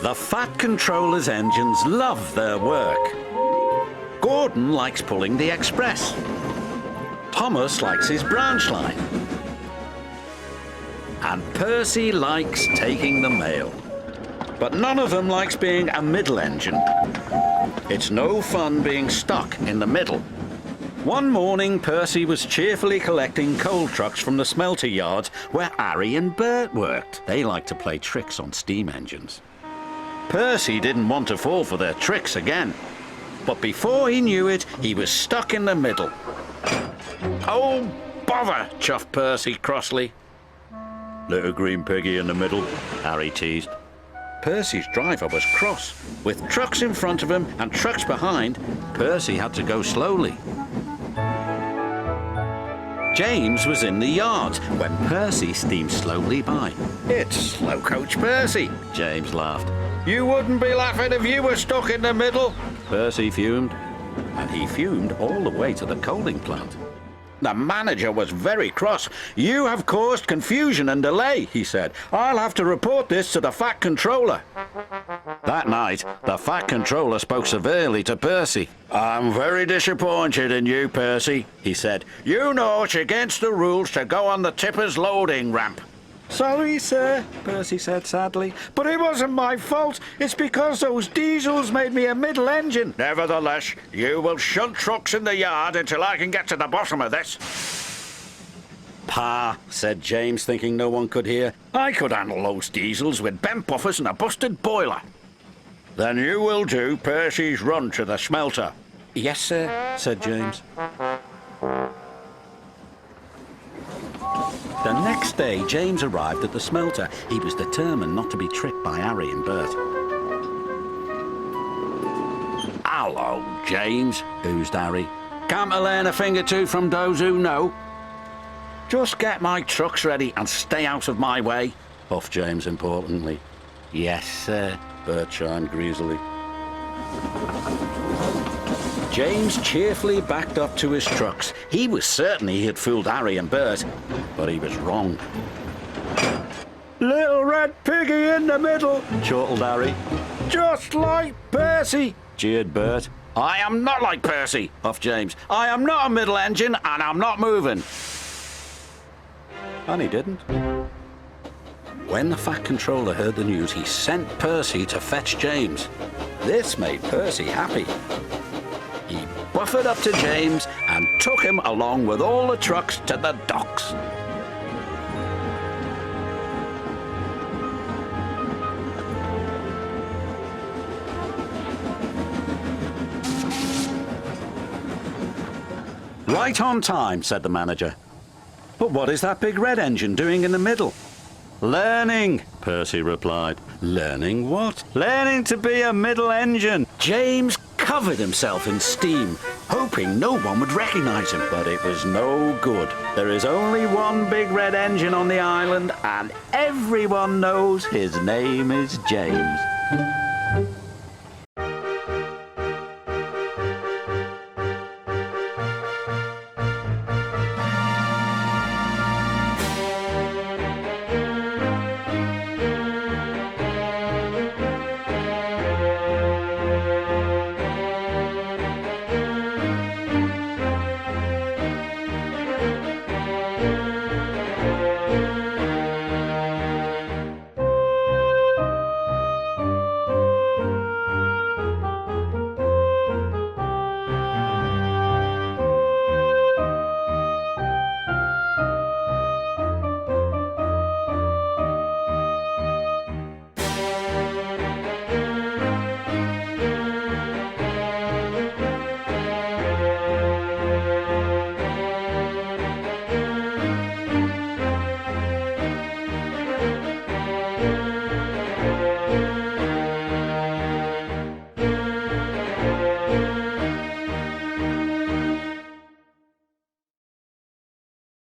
The Fat Controller's engines love their work. Gordon likes pulling the express. Thomas likes his branch line. And Percy likes taking the mail. But none of them likes being a middle engine. It's no fun being stuck in the middle. One morning, Percy was cheerfully collecting coal trucks from the smelter yard where Harry and Bert worked. They like to play tricks on steam engines. Percy didn't want to fall for their tricks again. But before he knew it, he was stuck in the middle. "Oh, bother," chuffed Percy crossly. "Little green piggy in the middle," Harry teased. Percy's driver was cross. With trucks in front of him and trucks behind, Percy had to go slowly. James was in the yard when Percy steamed slowly by. "It's Slow Coach Percy," James laughed. "You wouldn't be laughing if you were stuck in the middle." Percy fumed, and he fumed all the way to the coaling plant. The manager was very cross. "You have caused confusion and delay," he said. "I'll have to report this to the Fat Controller." That night, the Fat Controller spoke severely to Percy. "I'm very disappointed in you, Percy," he said. "You know it's against the rules to go on the tipper's loading ramp." "Sorry, sir," Percy said sadly, "but it wasn't my fault. It's because those diesels made me a middle engine." "Nevertheless, you will shunt trucks in the yard until I can get to the bottom of this." "Pa," said James, thinking no one could hear, "I could handle those diesels with bent buffers and a busted boiler." "Then you will do Percy's run to the smelter." "Yes, sir," said James. The next day, James arrived at the smelter. He was determined not to be tricked by Harry and Bert. "Hello, James," oozed Harry. "Can't I learn a thing or two from those who know?" "Just get my trucks ready and stay out of my way," puffed James importantly. "Yes, sir," Bert chimed greasily. James cheerfully backed up to his trucks. He was certain he had fooled Harry and Bert, but he was wrong. "Little red piggy in the middle," chortled Harry. "Just like Percy," jeered Bert. "I am not like Percy," puffed James. "I am not a middle engine, and I'm not moving." And he didn't. When the Fat Controller heard the news, he sent Percy to fetch James. This made Percy happy. He buffered up to James and took him along with all the trucks to the docks. "Right on time," said the manager. "But what is that big red engine doing in the middle?" "Learning," Percy replied. "Learning what?" "Learning to be a middle engine." James covered himself in steam, hoping no one would recognize him, but it was no good. There is only one big red engine on the island, and everyone knows his name is James.